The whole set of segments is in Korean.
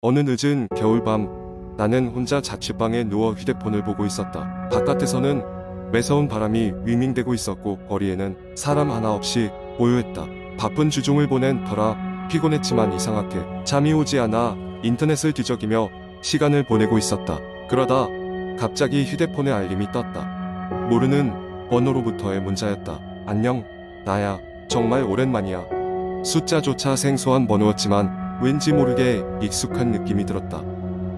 어느 늦은 겨울밤 나는 혼자 자취방에 누워 휴대폰을 보고 있었다. 바깥에서는 매서운 바람이 윙윙대고 있었고 거리에는 사람 하나 없이 고요했다. 바쁜 주중을 보낸 터라 피곤했지만 이상하게 잠이 오지 않아 인터넷을 뒤적이며 시간을 보내고 있었다. 그러다 갑자기 휴대폰에 알림이 떴다. 모르는 번호로부터의 문자였다. 안녕, 나야. 정말 오랜만이야. 숫자조차 생소한 번호였지만 왠지 모르게 익숙한 느낌이 들었다.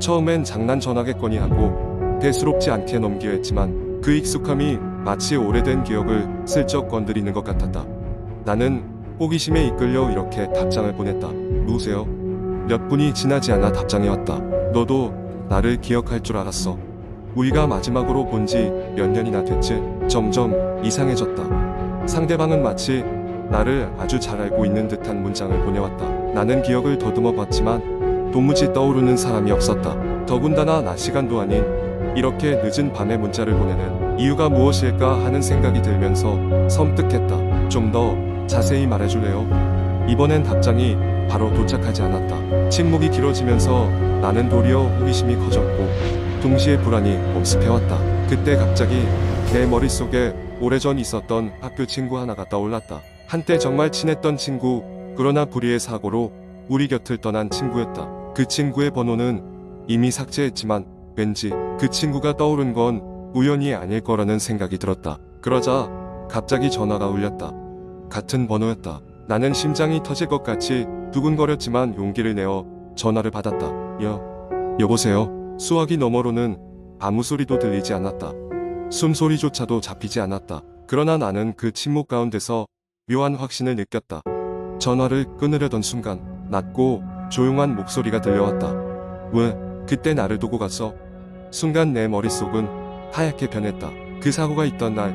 처음엔 장난 전화겠거니 하고 대수롭지 않게 넘기려 했지만 그 익숙함이 마치 오래된 기억을 슬쩍 건드리는 것 같았다. 나는 호기심에 이끌려 이렇게 답장을 보냈다. 누구세요? 몇 분이 지나지 않아 답장이 왔다. 너도 나를 기억할 줄 알았어. 우리가 마지막으로 본 지 몇 년이나 됐지? 점점 이상해졌다. 상대방은 마치 나를 아주 잘 알고 있는 듯한 문장을 보내왔다. 나는 기억을 더듬어 봤지만 도무지 떠오르는 사람이 없었다. 더군다나 낮 시간도 아닌 이렇게 늦은 밤에 문자를 보내는 이유가 무엇일까 하는 생각이 들면서 섬뜩했다. 좀 더 자세히 말해줄래요? 이번엔 답장이 바로 도착하지 않았다. 침묵이 길어지면서 나는 도리어 호기심이 커졌고 동시에 불안이 엄습해왔다. 그때 갑자기 내 머릿속에 오래전 있었던 학교 친구 하나가 떠올랐다. 한때 정말 친했던 친구, 그러나 불의의 사고로 우리 곁을 떠난 친구였다. 그 친구의 번호는 이미 삭제했지만 왠지 그 친구가 떠오른 건 우연이 아닐 거라는 생각이 들었다. 그러자 갑자기 전화가 울렸다. 같은 번호였다. 나는 심장이 터질 것 같이 두근거렸지만 용기를 내어 전화를 받았다. 여보세요? 수화기 너머로는 아무 소리도 들리지 않았다. 숨소리조차도 잡히지 않았다. 그러나 나는 그 침묵 가운데서 묘한 확신을 느꼈다. 전화를 끊으려던 순간 낮고 조용한 목소리가 들려왔다. 왜 그때 나를 두고 갔어? 순간 내 머릿속은 하얗게 변했다. 그 사고가 있던 날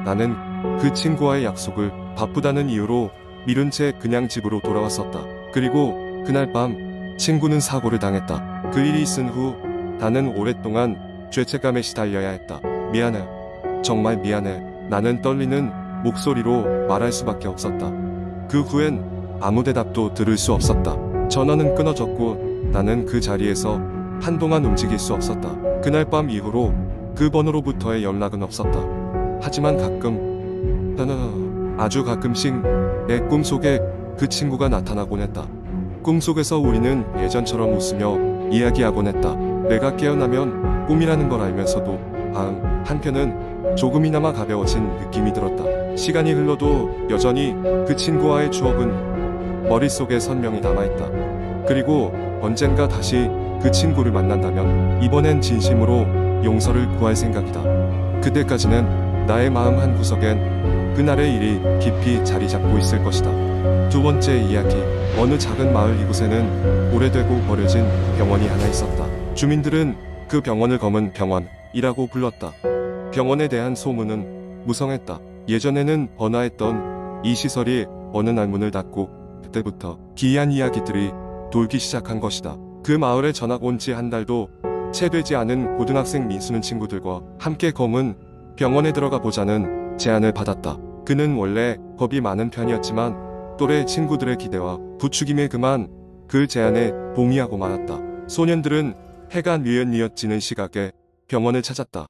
나는 그 친구와의 약속을 바쁘다는 이유로 미룬 채 그냥 집으로 돌아왔었다. 그리고 그날 밤 친구는 사고를 당했다. 그 일이 있은 후 나는 오랫동안 죄책감에 시달려야 했다. 미안해. 정말 미안해. 나는 떨리는 목소리로 말할 수밖에 없었다. 그 후엔 아무 대답도 들을 수 없었다. 전화는 끊어졌고 나는 그 자리에서 한동안 움직일 수 없었다. 그날 밤 이후로 그 번호로부터의 연락은 없었다. 하지만 아주 가끔씩 내 꿈속에 그 친구가 나타나곤 했다. 꿈속에서 우리는 예전처럼 웃으며 이야기하곤 했다. 내가 깨어나면 꿈이라는 걸 알면서도 한편은 조금이나마 가벼워진 느낌이 들었다. 시간이 흘러도 여전히 그 친구와의 추억은 머릿속에 선명히 남아있다. 그리고 언젠가 다시 그 친구를 만난다면 이번엔 진심으로 용서를 구할 생각이다. 그때까지는 나의 마음 한 구석엔 그날의 일이 깊이 자리 잡고 있을 것이다. 두 번째 이야기. 어느 작은 마을 이곳에는 오래되고 버려진 병원이 하나 있었다. 주민들은 그 병원을 검은 병원이라고 불렀다. 병원에 대한 소문은 무성했다. 예전에는 번화했던 이 시설이 어느 날 문을 닫고 그때부터 기이한 이야기들이 돌기 시작한 것이다. 그 마을에 전학 온 지 한 달도 채 되지 않은 고등학생 민수는 친구들과 함께 검은 병원에 들어가 보자는 제안을 받았다. 그는 원래 겁이 많은 편이었지만 또래 친구들의 기대와 부추김에 그만 그 제안에 동의하고 말았다. 소년들은 해가 뉘엿뉘엿지는 시각에 병원을 찾았다.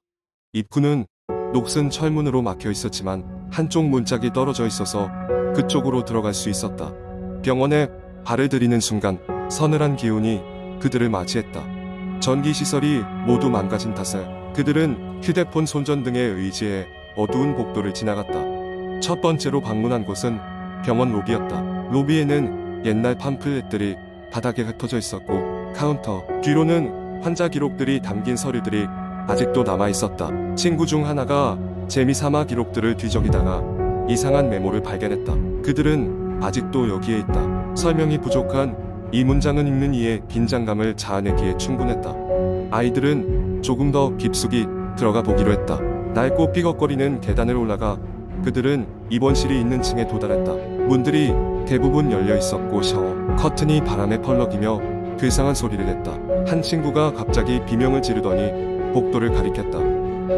입구는 녹슨 철문으로 막혀 있었지만 한쪽 문짝이 떨어져 있어서 그쪽으로 들어갈 수 있었다. 병원에 발을 들이는 순간 서늘한 기운이 그들을 맞이했다. 전기시설이 모두 망가진 탓에 그들은 휴대폰 손전 등에 의지해 어두운 복도를 지나갔다. 첫 번째로 방문한 곳은 병원 로비였다. 로비에는 옛날 팜플렛들이 바닥에 흩어져 있었고 카운터 뒤로는 환자 기록들이 담긴 서류들이 아직도 남아있었다. 친구 중 하나가 재미삼아 기록들을 뒤적이다가 이상한 메모를 발견했다. 그들은 아직도 여기에 있다. 설명이 부족한 이 문장은 읽는 이의 긴장감을 자아내기에 충분했다. 아이들은 조금 더 깊숙이 들어가 보기로 했다. 낡고 삐걱거리는 계단을 올라가 그들은 입원실이 있는 층에 도달했다. 문들이 대부분 열려 있었고 샤워 커튼이 바람에 펄럭이며 괴상한 소리를 냈다. 한 친구가 갑자기 비명을 지르더니 복도를 가리켰다.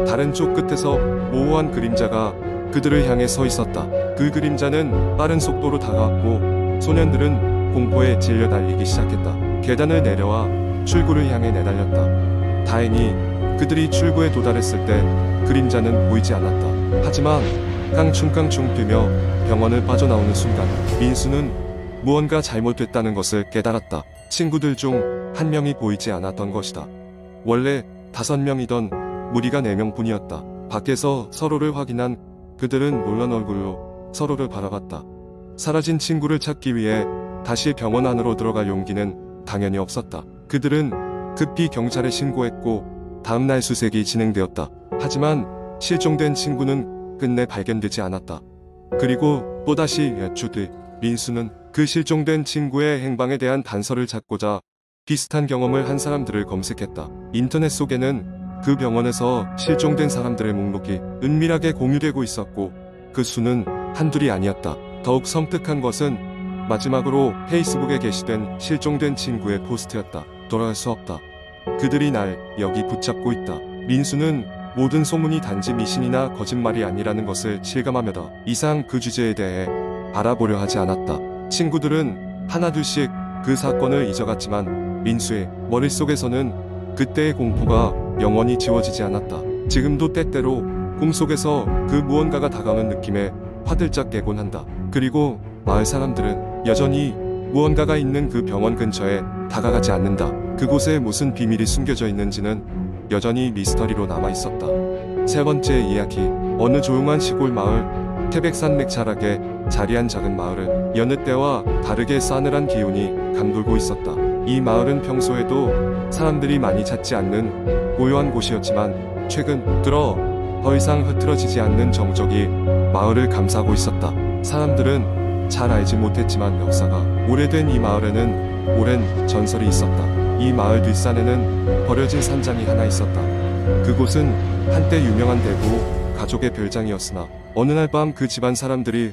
다른 쪽 끝에서 모호한 그림자가 그들을 향해 서 있었다. 그 그림자는 빠른 속도로 다가왔고 소년들은 공포에 질려 달리기 시작했다. 계단을 내려와 출구를 향해 내달렸다. 다행히 그들이 출구에 도달했을 때 그림자는 보이지 않았다. 하지만 깡충깡충 뛰며 병원을 빠져나오는 순간 민수는 무언가 잘못됐다는 것을 깨달았다. 친구들 중 한 명이 보이지 않았던 것이다. 원래 5명이던 무리가 4명 뿐이었다. 밖에서 서로를 확인한 그들은 놀란 얼굴로 서로를 바라봤다. 사라진 친구를 찾기 위해 다시 병원 안으로 들어갈 용기는 당연히 없었다. 그들은 급히 경찰에 신고했고 다음날 수색이 진행되었다. 하지만 실종된 친구는 끝내 발견되지 않았다. 그리고 또다시 몇 주 뒤 민수는 그 실종된 친구의 행방에 대한 단서를 찾고자 비슷한 경험을 한 사람들을 검색했다. 인터넷 속에는 그 병원에서 실종된 사람들의 목록이 은밀하게 공유되고 있었고 그 수는 한둘이 아니었다. 더욱 섬뜩한 것은 마지막으로 페이스북에 게시된 실종된 친구의 포스트였다. 돌아갈 수 없다. 그들이 날 여기 붙잡고 있다. 민수는 모든 소문이 단지 미신이나 거짓말이 아니라는 것을 실감하며 더 이상 그 주제에 대해 알아보려 하지 않았다. 친구들은 하나둘씩 그 사건을 잊어갔지만 민수의 머릿속에서는 그때의 공포가 영원히 지워지지 않았다. 지금도 때때로 꿈속에서 그 무언가가 다가오는 느낌에 화들짝 깨곤 한다. 그리고 마을 사람들은 여전히 무언가가 있는 그 병원 근처에 다가가지 않는다. 그곳에 무슨 비밀이 숨겨져 있는지는 여전히 미스터리로 남아있었다. 세 번째 이야기. 어느 조용한 시골 마을. 태백산맥 자락에 자리한 작은 마을은 여느 때와 다르게 싸늘한 기운이 감돌고 있었다. 이 마을은 평소에도 사람들이 많이 찾지 않는 고요한 곳이었지만 최근 들어 더 이상 흐트러지지 않는 정적이 마을을 감싸고 있었다. 사람들은 잘 알지 못했지만 역사가 오래된 이 마을에는 오랜 전설이 있었다. 이 마을 뒷산에는 버려진 산장이 하나 있었다. 그곳은 한때 유명한 대부 가족의 별장이었으나 어느 날 밤 그 집안 사람들이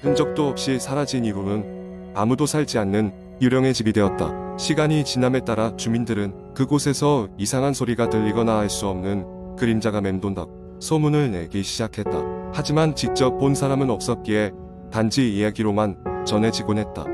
흔적도 없이 사라진 이후는 아무도 살지 않는 유령의 집이 되었다. 시간이 지남에 따라 주민들은 그곳에서 이상한 소리가 들리거나 알 수 없는 그림자가 맴돈다 소문을 내기 시작했다. 하지만 직접 본 사람은 없었기에 단지 이야기로만 전해지곤 했다.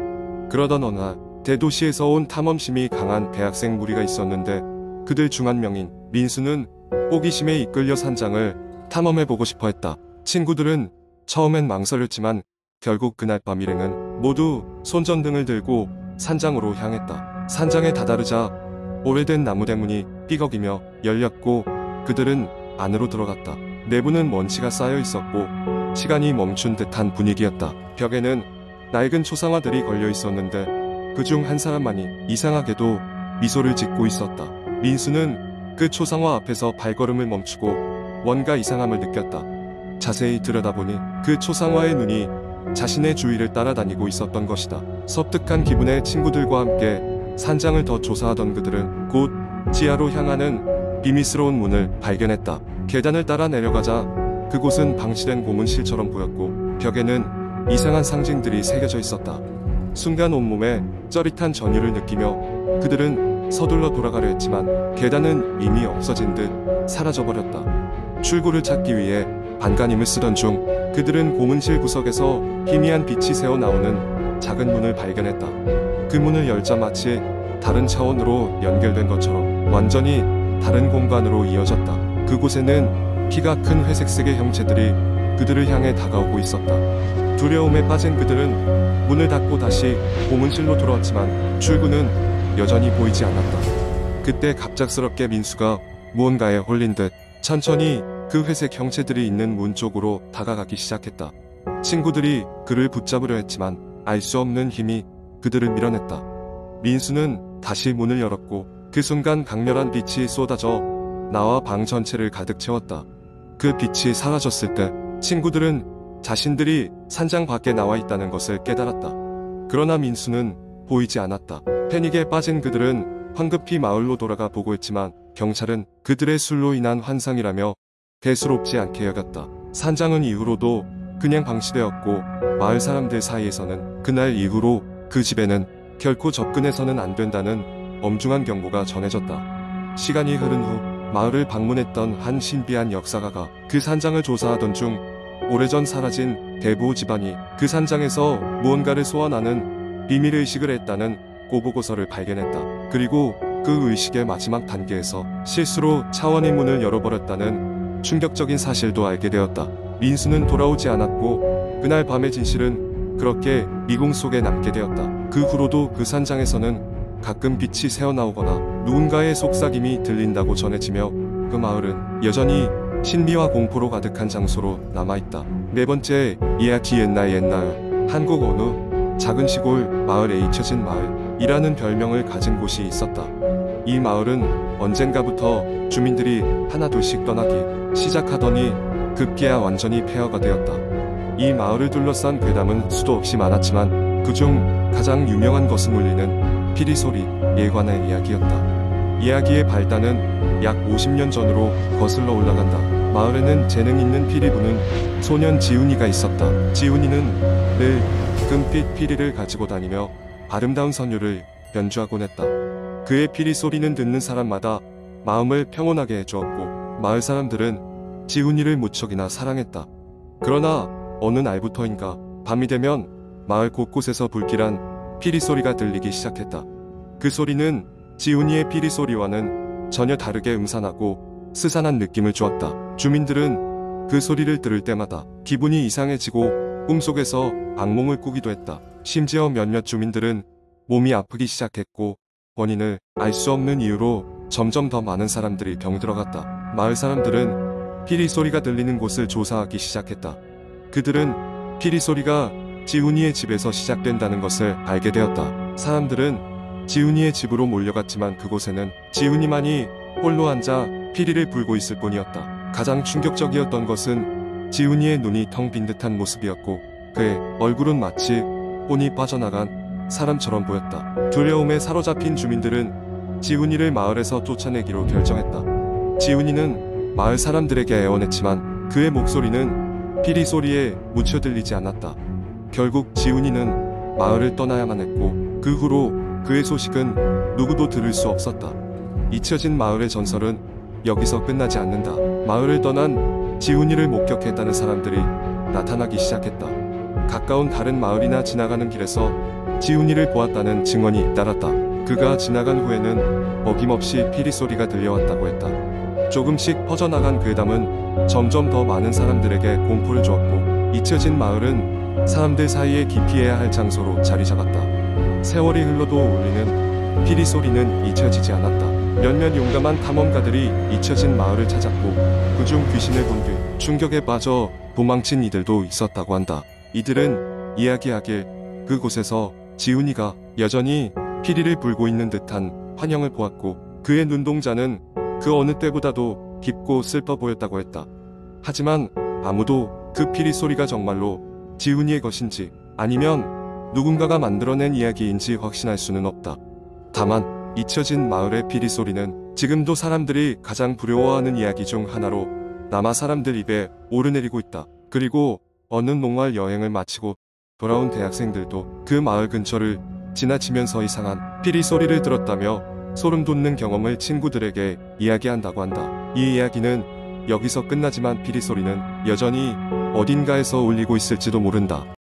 그러던 어느 날 대도시에서 온 탐험심이 강한 대학생 무리가 있었는데 그들 중 한 명인 민수는 호기심에 이끌려 산장을 탐험해보고 싶어 했다. 친구들은 처음엔 망설였지만 결국 그날 밤 일행은 모두 손전등을 들고 산장으로 향했다. 산장에 다다르자 오래된 나무 대문이 삐걱이며 열렸고 그들은 안으로 들어갔다. 내부는 먼지가 쌓여 있었고 시간이 멈춘 듯한 분위기였다. 벽에는 낡은 초상화들이 걸려 있었는데 그중 한 사람만이 이상하게도 미소를 짓고 있었다. 민수는 그 초상화 앞에서 발걸음을 멈추고 뭔가 이상함을 느꼈다. 자세히 들여다보니 그 초상화의 눈이 자신의 주위를 따라다니고 있었던 것이다. 섬뜩한 기분에 친구들과 함께 산장을 더 조사하던 그들은 곧 지하로 향하는 비밀스러운 문을 발견했다. 계단을 따라 내려가자 그곳은 방치된 고문실처럼 보였고 벽에는 이상한 상징들이 새겨져 있었다. 순간 온몸에 쩌릿한 전율을 느끼며 그들은 서둘러 돌아가려 했지만 계단은 이미 없어진 듯 사라져버렸다. 출구를 찾기 위해 안간힘을 쓰던 중 그들은 고문실 구석에서 희미한 빛이 새어나오는 작은 문을 발견했다. 그 문을 열자 마치 다른 차원으로 연결된 것처럼 완전히 다른 공간으로 이어졌다. 그곳에는 키가 큰 회색색의 형체들이 그들을 향해 다가오고 있었다. 두려움에 빠진 그들은 문을 닫고 다시 고문실로 돌아왔지만 출구는 여전히 보이지 않았다. 그때 갑작스럽게 민수가 무언가에 홀린 듯 천천히 그 회색 형체들이 있는 문 쪽으로 다가가기 시작했다. 친구들이 그를 붙잡으려 했지만 알 수 없는 힘이 그들을 밀어냈다. 민수는 다시 문을 열었고 그 순간 강렬한 빛이 쏟아져 나와 방 전체를 가득 채웠다. 그 빛이 사라졌을 때 친구들은 자신들이 산장 밖에 나와 있다는 것을 깨달았다. 그러나 민수는 보이지 않았다. 패닉에 빠진 그들은 황급히 마을로 돌아가 보고했지만 경찰은 그들의 술로 인한 환상이라며 대수롭지 않게 여겼다. 산장은 이후로도 그냥 방치되었고 마을 사람들 사이에서는 그날 이후로 그 집에는 결코 접근해서는 안 된다는 엄중한 경고가 전해졌다. 시간이 흐른 후 마을을 방문했던 한 신비한 역사가가 그 산장을 조사하던 중 오래전 사라진 대부 집안이 그 산장에서 무언가를 소환하는 비밀의식을 했다는 고보고서를 발견했다. 그리고 그 의식의 마지막 단계에서 실수로 차원의 문을 열어버렸다는 충격적인 사실도 알게 되었다. 민수는 돌아오지 않았고 그날 밤의 진실은 그렇게 미궁 속에 남게 되었다. 그 후로도 그 산장에서는 가끔 빛이 새어나오거나 누군가의 속삭임이 들린다고 전해지며 그 마을은 여전히 신비와 공포로 가득한 장소로 남아있다. 네 번째 이야기. 옛날 한국 어느 작은 시골 마을에 잊혀진 마을이라는 별명을 가진 곳이 있었다. 이 마을은 언젠가부터 주민들이 하나둘씩 떠나기 시작하더니 급기야 완전히 폐허가 되었다. 이 마을을 둘러싼 괴담은 수도 없이 많았지만 그중 가장 유명한 것은 울리는 피리 소리에 관한 이야기였다. 이야기의 발단은 약 50년 전으로 거슬러 올라간다. 마을에는 재능 있는 피리 부는 소년 지훈이가 있었다. 지훈이는 늘 금빛 피리를 가지고 다니며 아름다운 선율을 연주하곤 했다. 그의 피리 소리는 듣는 사람마다 마음을 평온하게 해주었고 마을 사람들은 지훈이를 무척이나 사랑했다. 그러나 어느 날부터인가 밤이 되면 마을 곳곳에서 불길한 피리 소리가 들리기 시작했다. 그 소리는 지훈이의 피리 소리와는 전혀 다르게 음산하고 스산한 느낌을 주었다. 주민들은 그 소리를 들을 때마다 기분이 이상해지고 꿈속에서 악몽을 꾸기도 했다. 심지어 몇몇 주민들은 몸이 아프기 시작했고 원인을 알 수 없는 이유로 점점 더 많은 사람들이 병들어갔다. 마을 사람들은 피리 소리가 들리는 곳을 조사하기 시작했다. 그들은 피리 소리가 지훈이의 집에서 시작된다는 것을 알게 되었다. 사람들은 지훈이의 집으로 몰려갔지만 그곳에는 지훈이만이 홀로 앉아 피리를 불고 있을 뿐이었다. 가장 충격적이었던 것은 지훈이의 눈이 텅 빈 듯한 모습이었고 그의 얼굴은 마치 혼이 빠져나간 사람처럼 보였다. 두려움에 사로잡힌 주민들은 지훈이를 마을에서 쫓아내기로 결정했다. 지훈이는 마을 사람들에게 애원했지만 그의 목소리는 피리 소리에 묻혀 들리지 않았다. 결국 지훈이는 마을을 떠나야만 했고 그 후로 그의 소식은 누구도 들을 수 없었다. 잊혀진 마을의 전설은 여기서 끝나지 않는다. 마을을 떠난 지훈이를 목격했다는 사람들이 나타나기 시작했다. 가까운 다른 마을이나 지나가는 길에서 지훈이를 보았다는 증언이 잇따랐다. 그가 지나간 후에는 어김없이 피리 소리가 들려왔다고 했다. 조금씩 퍼져나간 괴담은 점점 더 많은 사람들에게 공포를 주었고 잊혀진 마을은 사람들 사이에 기피해야 할 장소로 자리 잡았다. 세월이 흘러도 울리는 피리 소리는 잊혀지지 않았다. 몇몇 용감한 탐험가들이 잊혀진 마을을 찾았고 그중 귀신을 본 뒤 충격에 빠져 도망친 이들도 있었다고 한다. 이들은 이야기하길 그곳에서 지훈이가 여전히 피리를 불고 있는 듯한 환영을 보았고 그의 눈동자는 그 어느 때보다도 깊고 슬퍼 보였다고 했다. 하지만 아무도 그 피리 소리가 정말로 지훈이의 것인지 아니면 누군가가 만들어낸 이야기인지 확신할 수는 없다. 다만 잊혀진 마을의 피리 소리는 지금도 사람들이 가장 두려워하는 이야기 중 하나로 남아 사람들 입에 오르내리고 있다. 그리고 어느 농활 여행을 마치고 돌아온 대학생들도 그 마을 근처를 지나치면서 이상한 피리 소리를 들었다며 소름 돋는 경험을 친구들에게 이야기한다고 한다. 이 이야기는 여기서 끝나지만 피리 소리는 여전히 어딘가에서 울리고 있을지도 모른다.